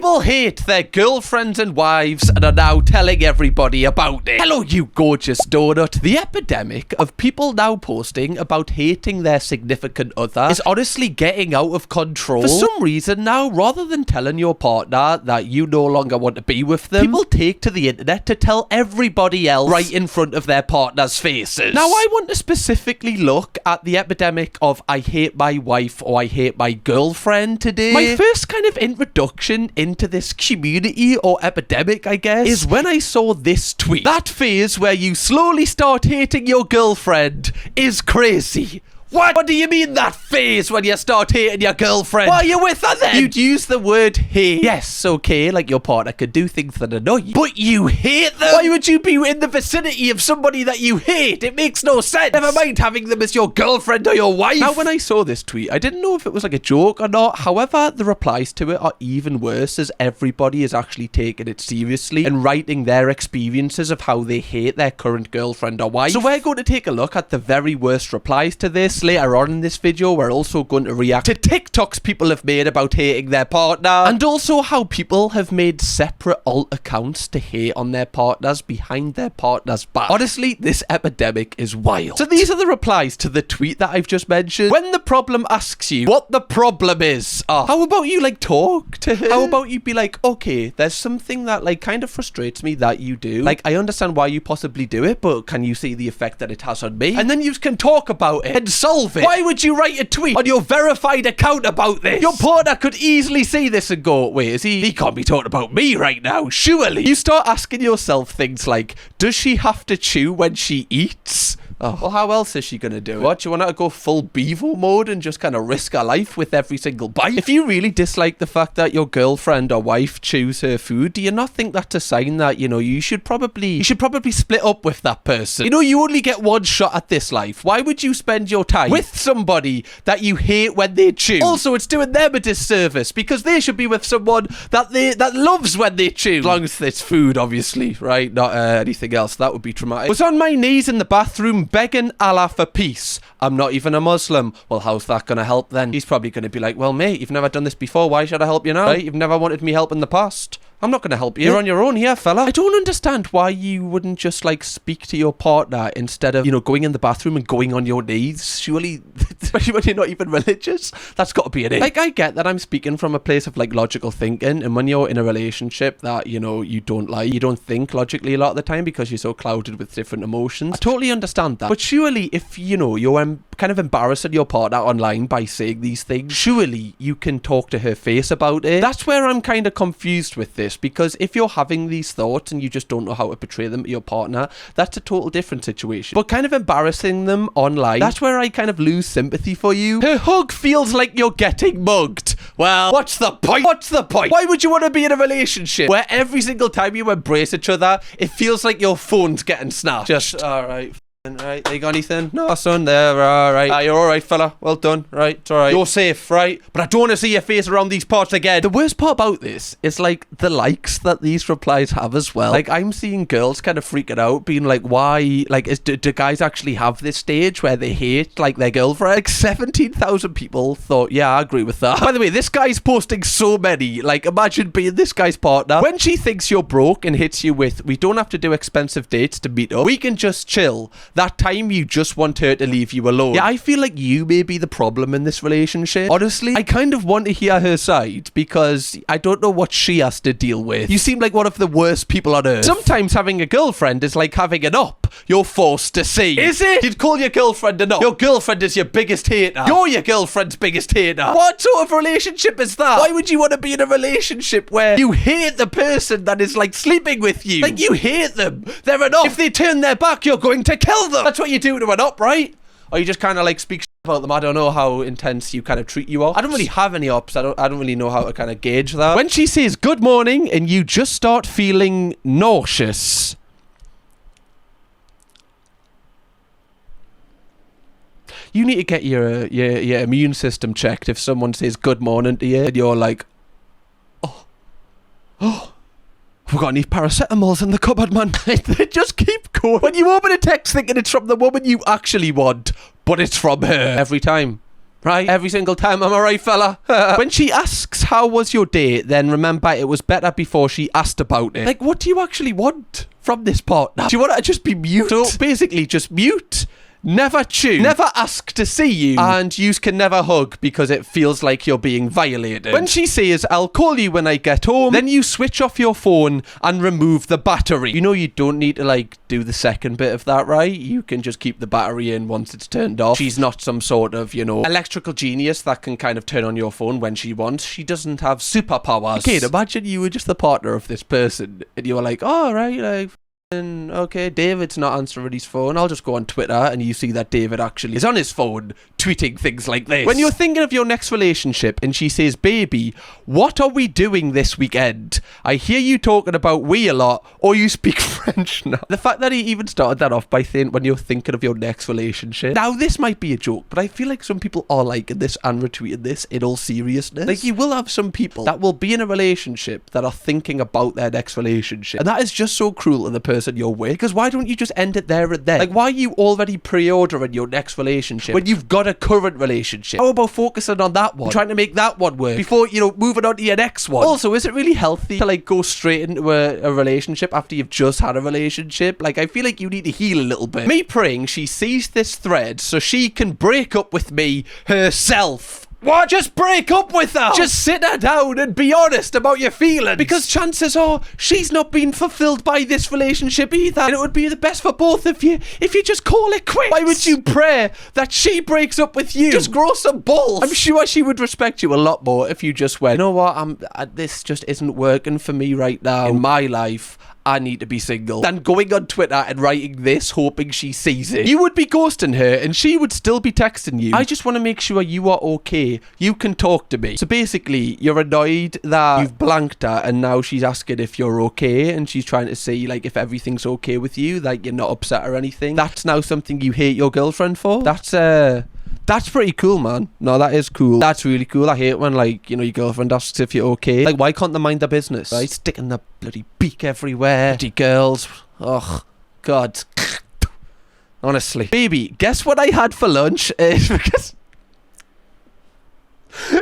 People hate their girlfriends and wives and are now telling everybody about it. Hello, you gorgeous donut. The epidemic of people now posting about hating their significant other is honestly getting out of control. For some reason now, rather than telling your partner that you no longer want to be with them, people take to the internet to tell everybody else right in front of their partner's faces. Now, I want to specifically look at the epidemic of I hate my wife or I hate my girlfriend today. My first kind of introduction into this community or epidemic, I guess, is when I saw this tweet. That phase where you slowly start hating your girlfriend is crazy. What do you mean that phase when you start hating your girlfriend? Why are you with her then? You'd use the word hate. Yes, okay, like your partner could do things that annoy you. But you hate them? Why would you be in the vicinity of somebody that you hate? It makes no sense. Never mind having them as your girlfriend or your wife. Now, when I saw this tweet, I didn't know if it was like a joke or not. However, the replies to it are even worse, as everybody is actually taking it seriously and writing their experiences of how they hate their current girlfriend or wife. So we're going to take a look at the very worst replies to this. Later on in this video, we're also going to react to TikToks people have made about hating their partner, and also how people have made separate alt accounts to hate on their partners behind their partner's back. Honestly, this epidemic is wild. So these are the replies to the tweet that I've just mentioned. When the problem asks you what the problem is, how about you like talk to her? How about you be like, okay, there's something that like kind of frustrates me that you do. Like, I understand why you possibly do it, but can you see the effect that it has on me? And then you can talk about it and solve it. Why would you write a tweet on your verified account about this? Your partner could easily see this and go, wait, is he can't be talking about me right now, surely. You start asking yourself things like, does she have to chew when she eats? Oh, well, how else is she going to do it? What, do you want her to go full bevo mode and just kind of risk her life with every single bite? If you really dislike the fact that your girlfriend or wife chews her food, do you not think that's a sign that, you know, you should probably split up with that person? You know, you only get one shot at this life. Why would you spend your time with somebody that you hate when they chew? Also, it's doing them a disservice because they should be with someone that loves when they chew. As long as it's food, obviously, right? Not anything else. That would be traumatic. I was on my knees in the bathroom begging Allah for peace. I'm not even a Muslim. Well, how's that going to help then? He's probably going to be like, well, mate, you've never done this before. Why should I help you now? Right? You've never wanted me help in the past. I'm not going to help you. You're on your own here, fella. I don't understand why you wouldn't just, like, speak to your partner instead of, you know, going in the bathroom and going on your knees. Surely, especially when you're not even religious, that's got to be it. Like, I get that I'm speaking from a place of, like, logical thinking, and when you're in a relationship that, you know, you don't like, you don't think logically a lot of the time because you're so clouded with different emotions. I totally understand that. But surely, if, you know, you're kind of embarrassing your partner online by saying these things, surely you can talk to her face about it. That's where I'm kind of confused with this. Because if you're having these thoughts and you just don't know how to portray them to your partner, that's a total different situation. But kind of embarrassing them online, that's where I kind of lose sympathy for you. Her hug feels like you're getting mugged. Well, what's the point? What's the point? Why would you want to be in a relationship where every single time you embrace each other, it feels like your phone's getting snatched? Just, alright. Right, you got anything? No, son, there, alright. You're alright, fella. Well done, right, it's alright. You're safe, right? But I don't want to see your face around these parts again. The worst part about this is, like, the likes that these replies have as well. Like, I'm seeing girls kind of freaking out, being like, why, like, do guys actually have this stage where they hate, like, their girlfriend? Like, 17,000 people thought, yeah, I agree with that. By the way, this guy's posting so many. Like, imagine being this guy's partner. When she thinks you're broke and hits you with, we don't have to do expensive dates to meet up. We can just chill. That time you just want her to leave you alone. Yeah, I feel like you may be the problem in this relationship. Honestly, I kind of want to hear her side because I don't know what she has to deal with. You seem like one of the worst people on earth. Sometimes having a girlfriend is like having an up you're forced to see. Is it? You'd call your girlfriend an up. Your girlfriend is your biggest hater. You're your girlfriend's biggest hater. What sort of relationship is that? Why would you want to be in a relationship where you hate the person that is like sleeping with you? Like, you hate them. They're an up. If they turn their back, you're going to kill them. That's what you do to an up, right? Or you just kind of like speak shit about them. I don't know how intense you kind of treat you all. I don't really have any ops. I don't really know how to kind of gauge that. When she says good morning and you just start feeling nauseous, you need to get your immune system checked. If someone says good morning to you and you're like, oh, we've got any paracetamols in the cupboard, man. They just keep going. When you open a text thinking it's from the woman you actually want, but it's from her every time. right? Every single time, am I right, fella? When she asks, how was your day? Then remember, it was better before she asked about it. Like, what do you actually want from this partner? Do you want her to just be mute? So basically, just mute. Never chew, never ask to see you, and you can never hug because it feels like you're being violated. When she says, I'll call you when I get home, then you switch off your phone and remove the battery. You know you don't need to, like, do the second bit of that, right? You can just keep the battery in once it's turned off. She's not some sort of, you know, electrical genius that can kind of turn on your phone when she wants. She doesn't have superpowers. Okay, imagine you were just the partner of this person, and you were like, oh, right, like, okay, David's not answering his phone. I'll just go on Twitter, and you see that David actually is on his phone tweeting things like this. When you're thinking of your next relationship and she says, baby, what are we doing this weekend? I hear you talking about we a lot, or you speak French now. The fact that he even started that off by saying when you're thinking of your next relationship. Now, this might be a joke, but I feel like some people are liking this and retweeting this in all seriousness. Like, you will have some people that will be in a relationship that are thinking about their next relationship, and that is just so cruel to the person you're with, because why don't you just end it there and then? Like, why are you already pre-ordering your next relationship when you've got a current relationship? How about focusing on that one, trying to make that one work before, you know, moving on to your next one? Also, is it really healthy to, like, go straight into a relationship after you've just had a relationship? Like, I feel like you need to heal a little bit. Me praying she sees this thread so she can break up with me herself. What? Just break up with her. Just sit her down and be honest about your feelings. Because chances are she's not been fulfilled by this relationship either. And it would be the best for both of you if you just call it quits. Why would you pray that she breaks up with you? Just grow some balls. I'm sure she would respect you a lot more if you just went, you know what, this just isn't working for me right now in my life. I need to be single, than going on Twitter and writing this, hoping she sees it. You would be ghosting her and she would still be texting you. I just want to make sure you are okay. You can talk to me. So basically, you're annoyed that you've blanked her and now she's asking if you're okay, and she's trying to see, like, if everything's okay with you, like you're not upset or anything. That's now something you hate your girlfriend for? That's pretty cool, man. No, that is cool. That's really cool. I hate when, like, you know, your girlfriend asks if you're okay. Like, why can't they mind their business? Right? Sticking their bloody beak everywhere. Bloody girls. Oh, God. Honestly. Baby, guess what I had for lunch? Because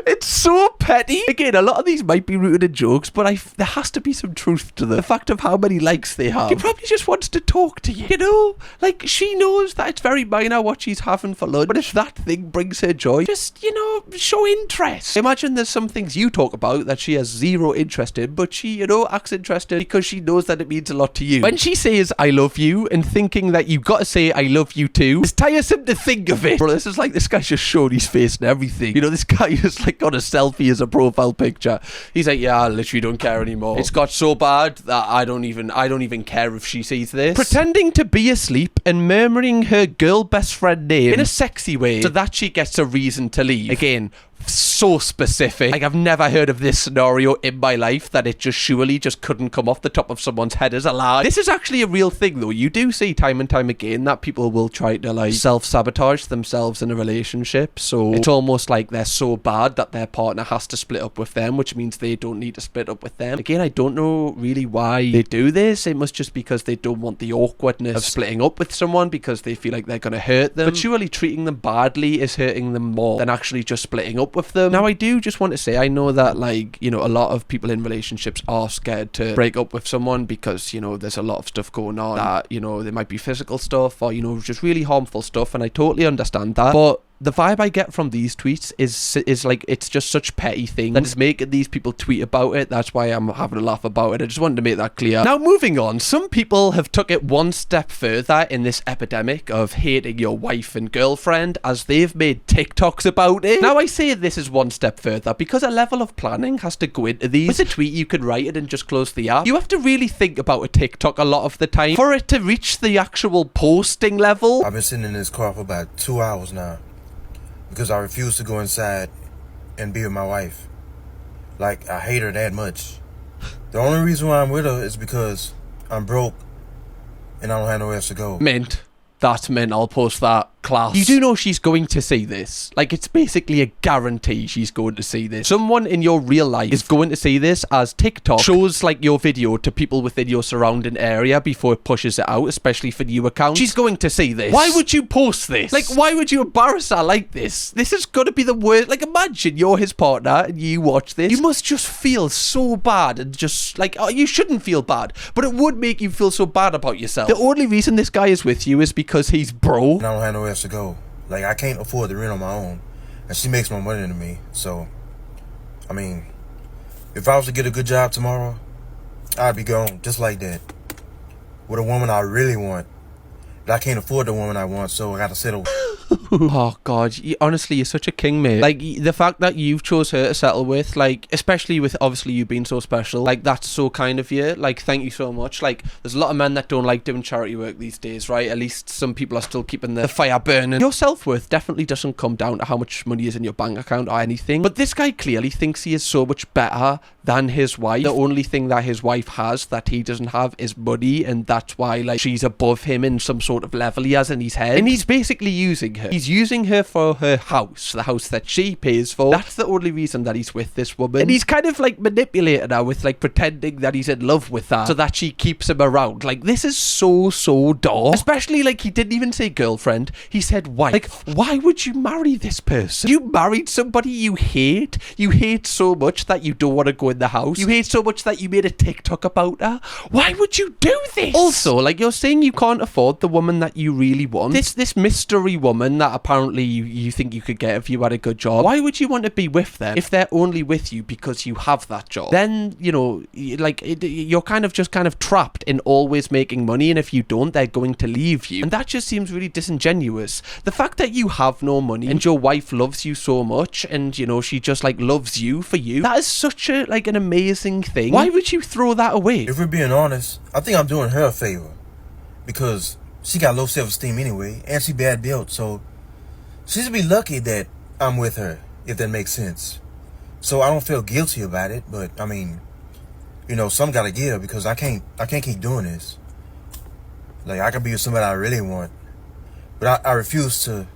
it's so petty. Again, a lot of these might be rooted in jokes, but there has to be some truth to them. The fact of how many likes they have. He probably just wants to talk to you. You know? Like, she knows that it's very minor what she's having for lunch, but if that thing brings her joy, just, you know, show interest. Imagine there's some things you talk about that she has zero interest in, but she, you know, acts interested because she knows that it means a lot to you. When she says, I love you, and thinking that you've got to say, I love you too, it's tiresome to think of it. Bro, this is like, this guy's just showing his face and everything. You know, this guy is like got a selfie as a profile picture. He's like, yeah, I literally don't care anymore. It's got so bad that I don't even care if she sees this. Pretending to be asleep and murmuring her girl best friend name in a sexy way so that she gets a reason to leave. Again, so specific. Like, I've never heard of this scenario in my life that it just surely just couldn't come off the top of someone's head as a lie. This is actually a real thing, though. You do see time and time again that people will try to, like, self-sabotage themselves in a relationship. So it's almost like they're so bad that their partner has to split up with them, which means they don't need to split up with them. Again, I don't know really why they do this. It must just because they don't want the awkwardness of splitting up with someone because they feel like they're going to hurt them. But surely treating them badly is hurting them more than actually just splitting up with them. Now, I do just want to say, I know that, like, you know, a lot of people in relationships are scared to break up with someone because, you know, there's a lot of stuff going on that, you know, there might be physical stuff or, you know, just really harmful stuff, and I totally understand that. But the vibe I get from these tweets is like, it's just such petty things that is making these people tweet about it. That's why I'm having a laugh about it. I just wanted to make that clear. Now, moving on, some people have took it one step further in this epidemic of hating your wife and girlfriend, as they've made TikToks about it. Now, I say this is one step further because a level of planning has to go into these. With a tweet, you can write it and just close the app. You have to really think about a TikTok a lot of the time for it to reach the actual posting level. I've been sitting in this car for about 2 hours now, because I refuse to go inside and be with my wife. Like, I hate her that much. The only reason why I'm with her is because I'm broke and I don't have nowhere else to go. Mint. That's mint. I'll post that. class. You do know she's going to see this. Like, it's basically a guarantee she's going to see this. Someone in your real life is going to see this, as TikTok shows like your video to people within your surrounding area before it pushes it out, especially for new accounts. She's going to see this. Why would you post this? Like, why would you embarrass her like this? This is going to be the worst. Like, imagine you're his partner and you watch this. You must just feel so bad, and just like, oh, you shouldn't feel bad, but it would make you feel so bad about yourself. The only reason this guy is with you is because he's broke. I don't have nowhere else to go. Like, I can't afford the rent on my own, and she makes more money than me. So, I mean, if I was to get a good job tomorrow, I'd be gone just like that, with a woman I really want. But I can't afford the woman I want, so I gotta settle. Oh god, honestly, you're such a king, mate. Like, the fact that you've chose her to settle with, like, especially with obviously you being so special, like, that's so kind of you. Like, thank you so much. Like, there's a lot of men that don't like doing charity work these days, right? At least some people are still keeping the fire burning. Your self-worth definitely doesn't come down to how much money is in your bank account or anything, but this guy clearly thinks he is so much better than his wife. The only thing that his wife has that he doesn't have is money, and that's why, like, she's above him in some sort of level he has in his head, and he's basically using her. He's using her for her house, the house that she pays for. That's the only reason that he's with this woman, and he's kind of like manipulating her with like pretending that he's in love with her so that she keeps him around. Like, this is so dark. Especially, like, he didn't even say girlfriend, he said wife. Like, why would you marry this person? You married somebody you hate so much that you don't want to go in the house. You hate so much that you made a TikTok about her. Why would you do this? Also, like, you're saying you can't afford the woman that you really want. This mystery woman that apparently you think you could get if you had a good job. Why would you want to be with them if they're only with you because you have that job? Then, you know, like, you're kind of trapped in always making money, and if you don't, they're going to leave you. And that just seems really disingenuous. The fact that you have no money and your wife loves you so much, and, you know, she just like loves you for you, that is such a like an amazing thing. Why would you throw that away? If we're being honest, I think I'm doing her a favor, because she got low self-esteem anyway, and she bad built, so she should be lucky that I'm with her, if that makes sense. So I don't feel guilty about it, but I mean, you know, some gotta give, because I can't keep doing this. Like, I can be with somebody I really want, but I refuse to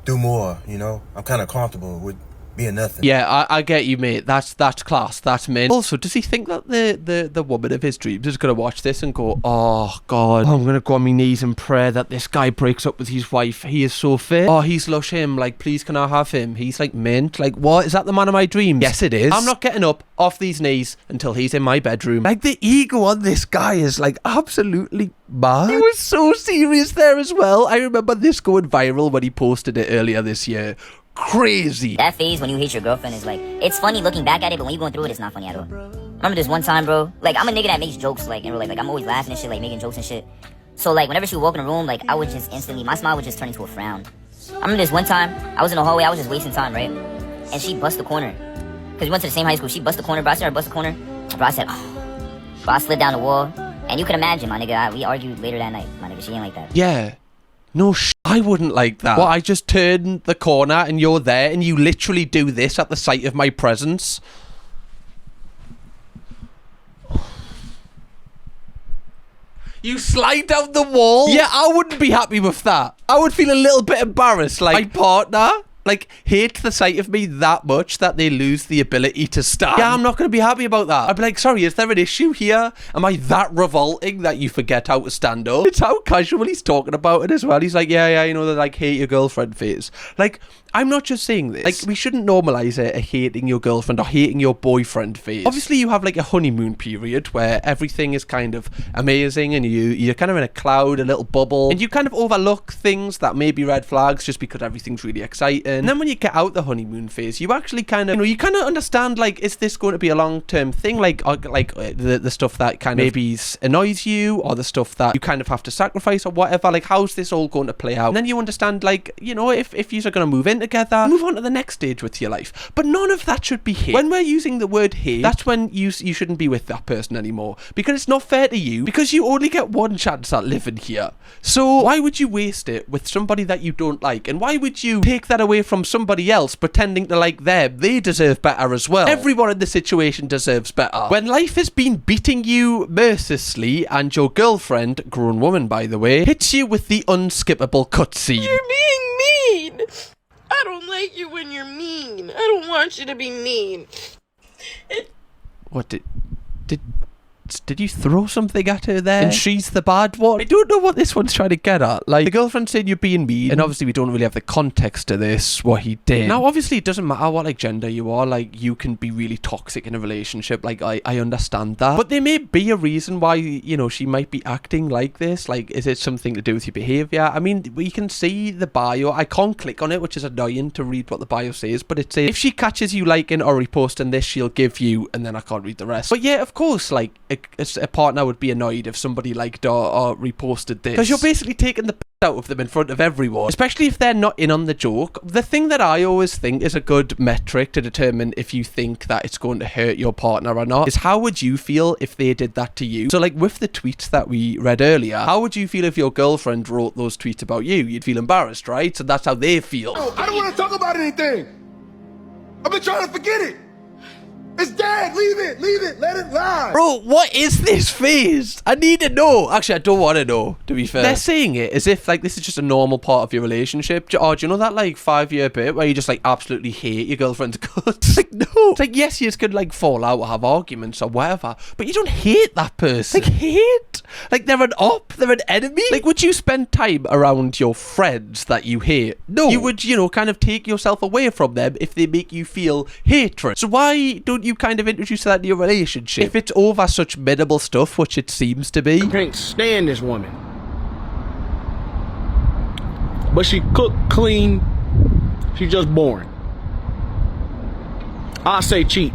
do more, you know? I'm kind of comfortable with being nothing. Yeah, I get you, mate. That's class. That's mint. Also, does he think that the woman of his dreams is going to watch this and go, oh, God, I'm going to go on my knees and pray that this guy breaks up with his wife. He is so fit. Oh, he's lush him. Like, please, can I have him? He's like mint. Like, what? Is that the man of my dreams? Yes, it is. I'm not getting up off these knees until he's in my bedroom. Like, the ego on this guy is, like, absolutely mad. He was so serious there as well. I remember this going viral when he posted it earlier this year. Crazy. That phase when you hate your girlfriend is like, it's funny looking back at it, but when you're going through it, it's not funny at all. Remember this one time, bro? Like, I'm a nigga that makes jokes, like, in real life. Like, I'm always laughing and shit, like, making jokes and shit. So, like, whenever she would walk in the room, like, I would just instantly, my smile would just turn into a frown. I remember this one time, I was in the hallway, I was just wasting time, right? And she bust the corner. Because we went to the same high school. She bust the corner, bro. I said her bust the corner. Bro, I said, oh. Bro, I slid down the wall. And you can imagine, my nigga, we argued later that night. My nigga, she ain't like that. Yeah. No, I wouldn't like that. Well, I just turn the corner and you're there and you literally do this at the sight of my presence. You slide down the wall? Yeah, I wouldn't be happy with that. I would feel a little bit embarrassed. Like, my partner, like, hate the sight of me that much that they lose the ability to stand. Yeah, I'm not going to be happy about that. I'd be like, sorry, is there an issue here? Am I that revolting that you forget how to stand up? It's how casual he's talking about it as well. He's like, yeah, you know, the, like, hate your girlfriend phase. Like, I'm not just saying this. Like, we shouldn't normalize a hating your girlfriend or hating your boyfriend phase. Obviously, you have, like, a honeymoon period where everything is kind of amazing and you're kind of in a cloud, a little bubble, and you kind of overlook things that may be red flags just because everything's really exciting. And then when you get out the honeymoon phase, you actually kind of, you know, you kind of understand, like, is this going to be a long-term thing? Like the stuff that kind of maybe annoys you, or the stuff that you kind of have to sacrifice or whatever. Like, how's this all going to play out? And then you understand, like, you know, if you're going to move in together, move on to the next stage with your life. But none of that should be hate. When we're using the word hate, that's when you shouldn't be with that person anymore, because it's not fair to you, because you only get one chance at living here. So why would you waste it with somebody that you don't like? And why would you take that away from somebody else pretending to like them? They deserve better as well. Everyone in the situation deserves better. When life has been beating you mercilessly and your girlfriend, grown woman by the way, hits you with the unskippable cutscene. You mean me? like you when you're mean. I don't want you to be mean. What did you throw something at her there? And she's the bad one? I don't know what this one's trying to get at. Like, the girlfriend saying you're being mean, and obviously we don't really have the context to this, what he did. Now, obviously, it doesn't matter what, like, gender you are. Like, you can be really toxic in a relationship. Like, I understand that. But there may be a reason why, you know, she might be acting like this. Like, is it something to do with your behaviour? I mean, we can see the bio. I can't click on it, which is annoying to read what the bio says, but it says, if she catches you liking or reposting this, she'll give you, and then I can't read the rest. But yeah, of course, like, a partner would be annoyed if somebody liked or reposted this, because you're basically taking the piss out of them in front of everyone, especially if they're not in on the joke. The thing that I always think is a good metric to determine if you think that it's going to hurt your partner or not is how would you feel if they did that to you. So like with the tweets that we read earlier, how would you feel if your girlfriend wrote those tweets about you? You'd feel embarrassed, right? So that's how they feel. No, I don't want to talk about anything. I've been trying to forget it. It's dead. Leave it, let it lie. Bro, what is this phase? I need to know. Actually, I don't want to know, to be fair. They're saying it as if, like, this is just a normal part of your relationship. Or do you know that, like, 5-year bit where you just, like, absolutely hate your girlfriend's guts? Like, no. It's like, yes, you could, like, fall out or have arguments or whatever, but you don't hate that person. Like, hate? Like, they're an op? They're an enemy? Like, would you spend time around your friends that you hate? No. You would, you know, kind of take yourself away from them if they make you feel hatred. So why don't you kind of introduce that in your relationship if it's over such minimal stuff, which it seems to be? I can't stand this woman, but she cook, clean, she's just boring. I say cheat,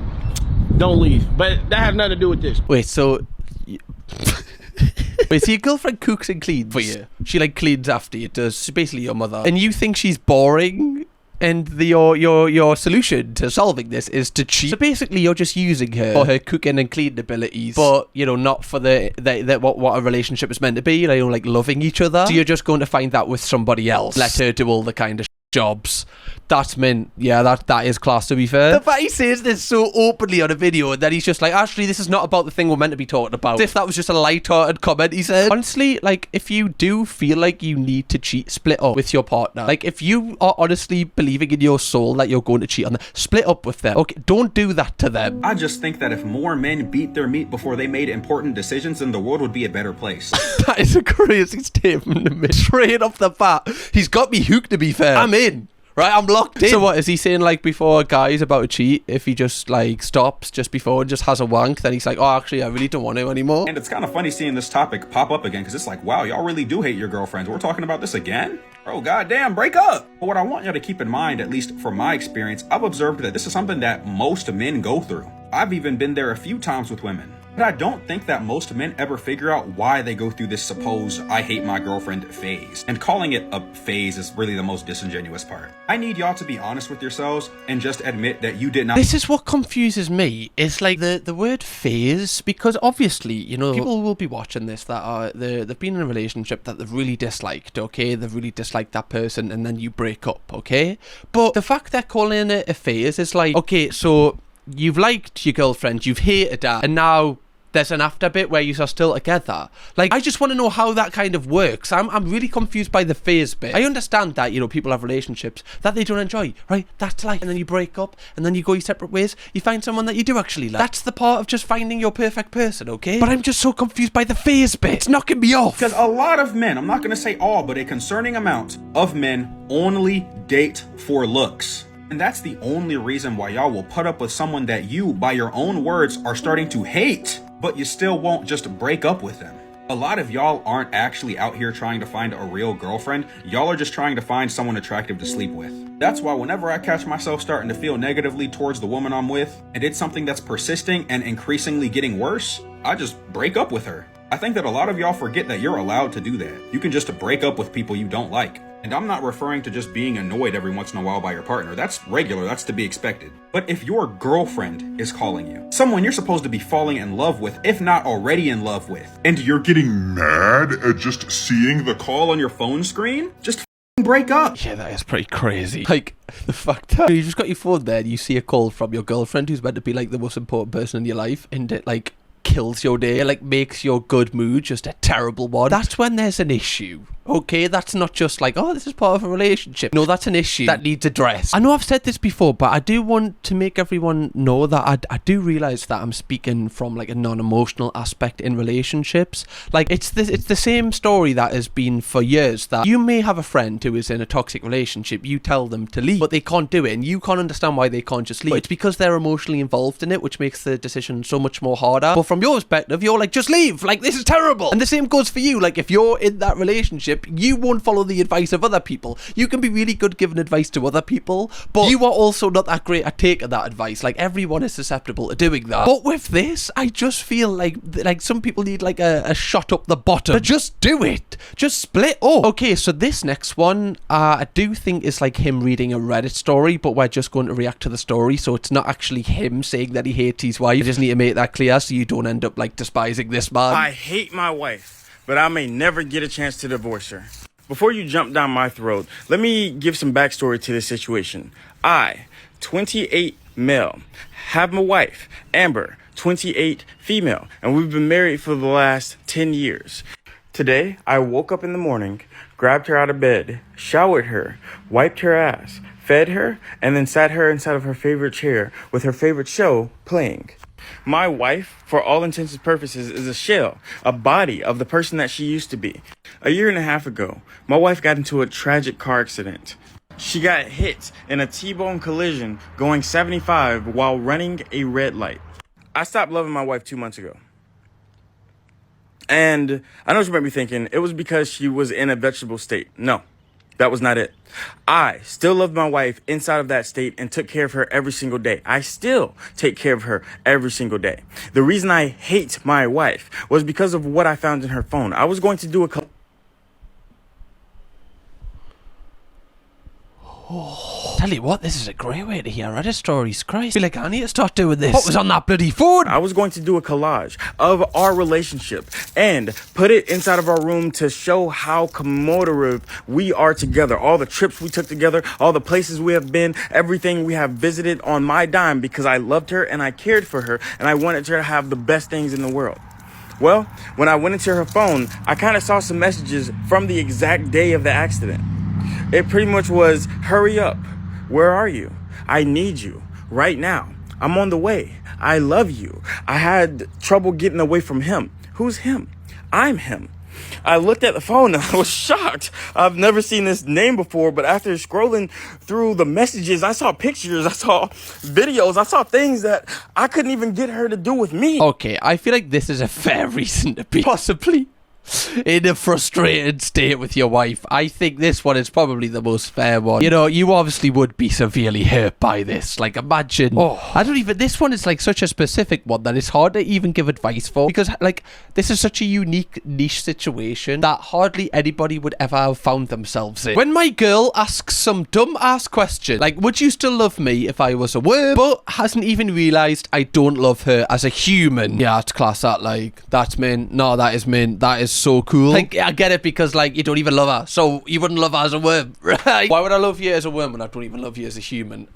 don't leave, but that has nothing to do with this. Wait, so wait, so your girlfriend cooks and cleans for you? She like cleans after you, does? She's basically your mother, and you think she's boring? And your solution to solving this is to cheat. So basically, you're just using her for her cooking and cleaning abilities, but you know, not for what a relationship is meant to be. You know, like loving each other. So you're just going to find that with somebody else. Let her do all the kind of jobs. That's meant, yeah, that is class, to be fair. The fact he says this so openly on a video and then he's just like, actually, this is not about the thing we're meant to be talking about. As if that was just a light-hearted comment he said. Honestly, like, if you do feel like you need to cheat, split up with your partner. Like, if you are honestly believing in your soul that you're going to cheat on them, split up with them. Okay, don't do that to them. I just think that if more men beat their meat before they made important decisions, then the world would be a better place. That is a crazy statement to me. Straight off the bat. He's got me hooked, to be fair. I'm in. Right, I'm locked in. So what, is he saying, like, before a guy's about to cheat, if he just, like, stops just before and just has a wank, then he's like, oh, actually, I really don't want to anymore? And it's kind of funny seeing this topic pop up again, because it's like, wow, y'all really do hate your girlfriends. We're talking about this again? Bro, goddamn, break up. But what I want y'all to keep in mind, at least from my experience, I've observed that this is something that most men go through. I've even been there a few times with women. But I don't think that most men ever figure out why they go through this supposed I hate my girlfriend phase. And calling it a phase is really the most disingenuous part. I need y'all to be honest with yourselves and just admit that you did not. This is what confuses me. It's like the word phase, because obviously, you know, people will be watching this that are, they've been in a relationship that they've really disliked, okay? They've really disliked that person and then you break up, okay? But the fact they're calling it a phase is like, okay, so you've liked your girlfriend, you've hated her, and now there's an after bit where you are still together. Like, I just want to know how that kind of works. I'm really confused by the phase bit. I understand that, you know, people have relationships that they don't enjoy, right? That's like, and then you break up, and then you go your separate ways. You find someone that you do actually like. That's the part of just finding your perfect person, okay? But I'm just so confused by the phase bit. It's knocking me off. Because a lot of men, I'm not going to say all, but a concerning amount of men only date for looks. And that's the only reason why y'all will put up with someone that you, by your own words, are starting to hate, but you still won't just break up with them. A lot of y'all aren't actually out here trying to find a real girlfriend. Y'all are just trying to find someone attractive to sleep with. That's why whenever I catch myself starting to feel negatively towards the woman I'm with, and it's something that's persisting and increasingly getting worse, I just break up with her. I think that a lot of y'all forget that you're allowed to do that. You can just break up with people you don't like. And I'm not referring to just being annoyed every once in a while by your partner. That's regular, that's to be expected. But if your girlfriend is calling you, someone you're supposed to be falling in love with, if not already in love with, and you're getting mad at just seeing the call on your phone screen, just break up. Yeah, that is pretty crazy. Like, the fact that you just got your phone there and you see a call from your girlfriend who's meant to be like the most important person in your life, and it like kills your day, like makes your good mood just a terrible one. That's when there's an issue. Okay, that's not just like, oh, this is part of a relationship. No, that's an issue that needs addressed. I know I've said this before, but I do want to make everyone know that I do realise that I'm speaking from like a non-emotional aspect in relationships. Like, it's the same story that has been for years, that you may have a friend who is in a toxic relationship, you tell them to leave, but they can't do it, and you can't understand why they can't just leave. But it's because they're emotionally involved in it, which makes the decision so much more harder. But from your perspective, you're like, just leave, like, this is terrible. And the same goes for you. Like, if you're in that relationship, you won't follow the advice of other people. You can be really good giving advice to other people, but you are also not that great at taking that advice. Like, everyone is susceptible to doing that. But with this, I just feel like some people need like a shot up the bottom. But just do it. Just split up. Okay, so this next one, I do think is like him reading a Reddit story, but we're just going to react to the story, so it's not actually him saying that he hates his wife. I just need to make that clear so you don't end up like despising this man. I hate my wife, but I may never get a chance to divorce her. Before you jump down my throat, let me give some backstory to this situation. I, 28 male, have my wife, Amber, 28 female, and we've been married for the last 10 years. Today, I woke up in the morning, grabbed her out of bed, showered her, wiped her ass, fed her, and then sat her inside of her favorite chair with her favorite show playing. My wife, for all intents and purposes, is a shell, a body of the person that she used to be. A year and a half ago, my wife got into a tragic car accident. She got hit in a T-bone collision going 75 while running a red light. I stopped loving my wife 2 months ago. And I know what you might be thinking, it was because she was in a vegetable state. No, that was not it. I still loved my wife inside of that state and took care of her every single day. I still take care of her every single day. The reason I hate my wife was because of what I found in her phone. I was going to do a Tell you what, this is a great way to hear Reddit stories. Christ, I feel like I need to start doing this. What was on that bloody phone? I was going to do a collage of our relationship and put it inside of our room to show how commemorative we are together. All the trips we took together, all the places we have been, everything we have visited on my dime, because I loved her and I cared for her and I wanted her to have the best things in the world. Well, when I went into her phone, I kind of saw some messages from the exact day of the accident. It pretty much was, hurry up. Where are you? I need you right now. I'm on the way. I love you. I had trouble getting away from him. Who's him? I'm him. I looked at the phone and I was shocked. I've never seen this name before, but after scrolling through the messages, I saw pictures, I saw videos, I saw things that I couldn't even get her to do with me. Okay, I feel like this is a fair reason to be possibly in a frustrated state with your wife. I think this one is probably the most fair one. You know, you obviously would be severely hurt by this. Like, imagine. This one is like such a specific one that it's hard to even give advice for, because like this is such a unique niche situation that hardly anybody would ever have found themselves in. When my girl asks some dumb ass question like, would you still love me if I was a worm, but hasn't even realised I don't love her as a human. Yeah, it's class that. Like, that's min. No, that is min. That is so cool. Like, I get it, because like you don't even love her, so you wouldn't love her as a worm, right? Why would I love you as a worm when I don't even love you as a human?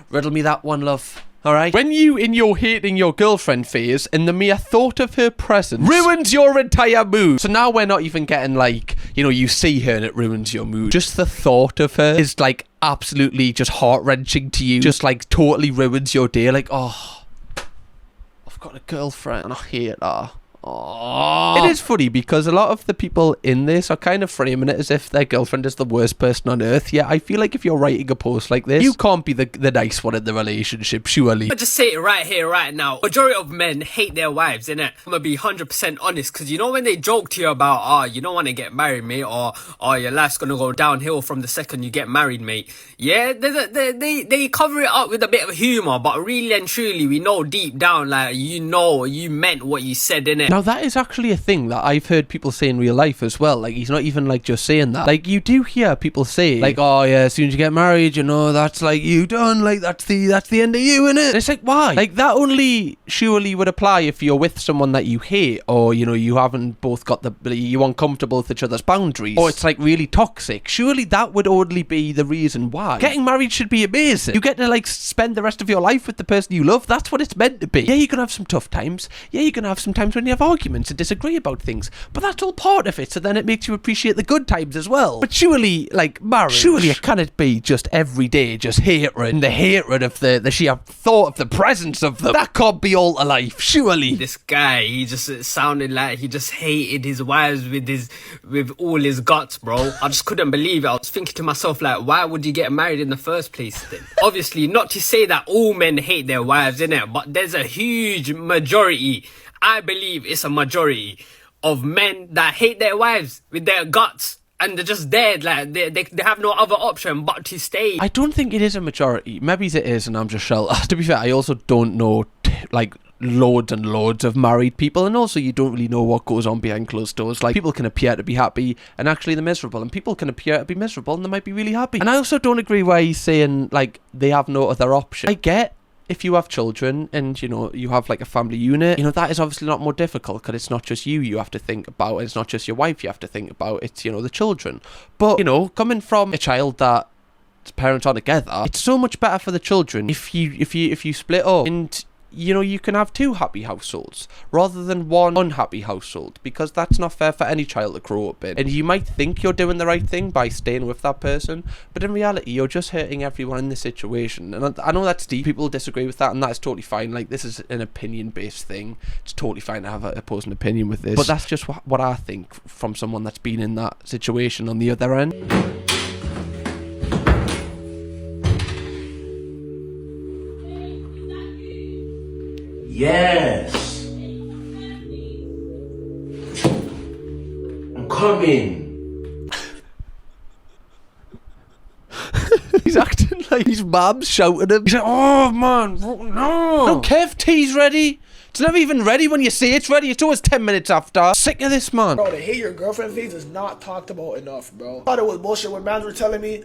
Riddle me that one, love. Alright? When you in your hating your girlfriend phase, and the mere thought of her presence ruins your entire mood. So now we're not even getting like, you know, you see her and it ruins your mood. Just the thought of her is like absolutely just heart-wrenching to you. Just like totally ruins your day. Like, oh, I've got a girlfriend and I hate her. It is funny because a lot of the people in this are kind of framing it as if their girlfriend is the worst person on earth. Yeah, I feel like if you're writing a post like this, you can't be the nice one in the relationship, surely. I'll just say it right here, right now. Majority of men hate their wives, innit? I'm gonna be 100% honest, because you know when they joke to you about, you don't want to get married, mate, or your life's gonna go downhill from the second you get married, mate. Yeah, they cover it up with a bit of humour, but really and truly, we know deep down, like, you know, you meant what you said, innit? Now, that is actually a thing that I've heard people say in real life as well. Like, he's not even, like, just saying that. Like, you do hear people say, like, oh, yeah, as soon as you get married, you know, that's, like, you done. Like, that's the end of you, innit? And it's like, why? Like, that only surely would apply if you're with someone that you hate, or, you know, you haven't both got you're uncomfortable with each other's boundaries, or it's, like, really toxic. Surely that would only be the reason why. Getting married should be amazing. You get to, like, spend the rest of your life with the person you love. That's what it's meant to be. Yeah, you're gonna have some tough times. Yeah, you're gonna have some times when you have arguments and disagree about things, but that's all part of it, so then it makes you appreciate the good times as well. But surely, like, marriage, surely it cannot be just every day just hatred, and the hatred of the sheer thought of the presence of them. That can't be all to life, surely. This guy, he just sounded like he just hated his wives with all his guts, bro. I just couldn't believe it. I was thinking to myself, like, why would you get married in the first place then? Obviously, not to say that all men hate their wives, innit? But there's a huge majority, I believe it's a majority, of men that hate their wives with their guts. And they're just dead, like, they have no other option but to stay. I don't think it is a majority. Maybe it is, and I'm just sheltered. To be fair, I also don't know, like, loads and loads of married people, and also you don't really know what goes on behind closed doors. Like, people can appear to be happy and actually they're miserable, and people can appear to be miserable and they might be really happy. And I also don't agree where he's saying, like, they have no other option. I get if you have children and, you know, you have like a family unit, you know, that is obviously not more difficult because it's not just you have to think about, it's not just your wife you have to think about, it's, you know, the children. But, you know, coming from a child that parents are together, it's so much better for the children if you split up and, you know, you can have two happy households rather than one unhappy household, because that's not fair for any child to grow up in. And you might think you're doing the right thing by staying with that person, but in reality you're just hurting everyone in the situation. And I know that's deep, people disagree with that, and that's totally fine. Like, this is an opinion based thing, it's totally fine to have an opposing opinion with this, but that's just what I think from someone that's been in that situation on the other end. Yes. I'm coming. He's acting like his mum's shouting him. He's like, oh man, no. I don't care if tea's ready. It's never even ready when you say it's ready. It's always 10 minutes after. Sick of this, man. Bro, the hate your girlfriend phase is not talked about enough, bro. I thought it was bullshit when mans were telling me.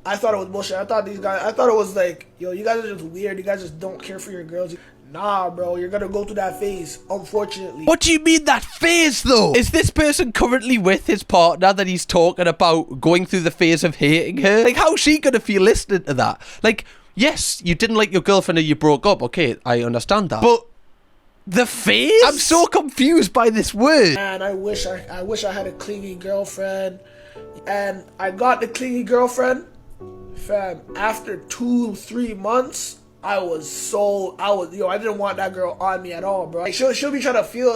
I thought it was bullshit. I thought it was like, yo, you guys are just weird. You guys just don't care for your girls. Nah, bro, you're gonna go through that phase, unfortunately. What do you mean that phase, though? Is this person currently with his partner that he's talking about going through the phase of hating her? Like, how's she gonna feel listening to that? Like, yes, you didn't like your girlfriend or you broke up. Okay, I understand that. But the phase? I'm so confused by this word. And I wish I had a clingy girlfriend. And I got the clingy girlfriend. Fam, after 2-3 months, I didn't want that girl on me at all, bro. Like, she'll be trying to feel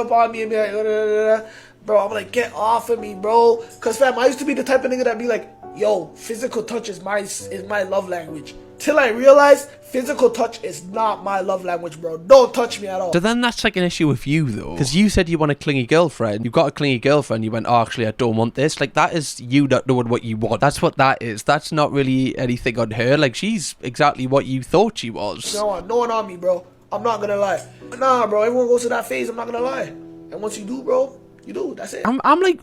upon me and be like, bro, I'm like, get off of me, bro. Cause fam, I used to be the type of nigga that'd be like, yo, physical touch is my love language. Till I realized physical touch is not my love language, bro. Don't touch me at all. So then that's like an issue with you, though. Because you said you want a clingy girlfriend. You've got a clingy girlfriend. You went, oh, actually, I don't want this. Like, that is you not knowing what you want. That's what that is. That's not really anything on her. Like, she's exactly what you thought she was. No one on me, bro. I'm not gonna lie. Nah, bro. Everyone goes to that phase. I'm not gonna lie. And once you do, bro, you do. That's it. I'm like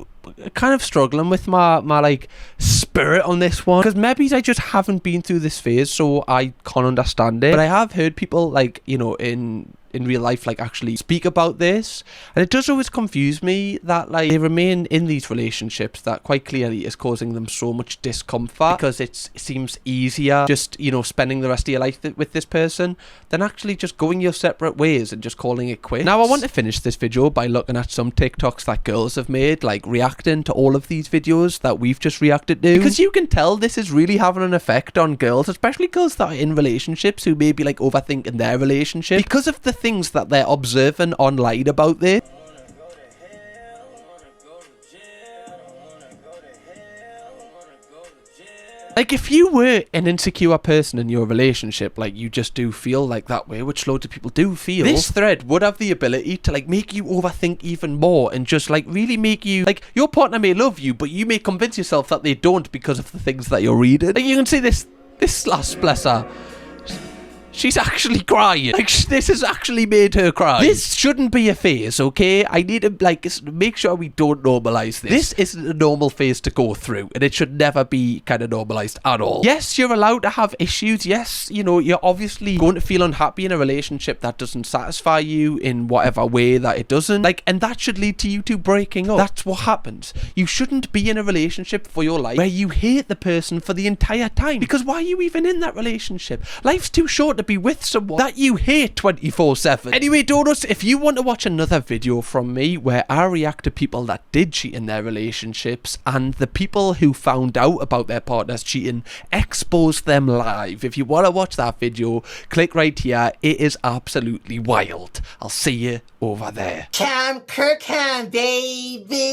kind of struggling with my like spirit on this one, because maybe I just haven't been through this phase, so I can't understand it. But I have heard people, like, you know, in real life, like, actually speak about this, and it does always confuse me that, like, they remain in these relationships that quite clearly is causing them so much discomfort, because it seems easier just, you know, spending the rest of your life with this person than actually just going your separate ways and just calling it quits. Now, I want to finish this video by looking at some TikToks that girls have made, like reacting to all of these videos that we've just reacted to, because you can tell this is really having an effect on girls, especially girls that are in relationships who may be like overthinking their relationship because of the things that they're observing online about this. Like, if you were an insecure person in your relationship, like, you just do feel like that way, which loads of people do feel, this thread would have the ability to, like, make you overthink even more and just, like, really make you, like, your partner may love you, but you may convince yourself that they don't because of the things that you're reading. Like, you can see this lass, bless her, she's actually crying. Like, this has actually made her cry. This shouldn't be a phase, okay? I need to, like, make sure we don't normalise this. This isn't a normal phase to go through, and it should never be kind of normalised at all. Yes, you're allowed to have issues. Yes, you know, you're obviously going to feel unhappy in a relationship that doesn't satisfy you in whatever way that it doesn't. Like, and that should lead to you two breaking up. That's what happens. You shouldn't be in a relationship for your life where you hate the person for the entire time. Because why are you even in that relationship? Life's too short to to be with someone that you hate 24/7. Anyway, Donuts, if you want to watch another video from me where I react to people that did cheat in their relationships and the people who found out about their partners cheating, expose them live. If you want to watch that video, click right here. It is absolutely wild. I'll see you over there. Kirkham, baby.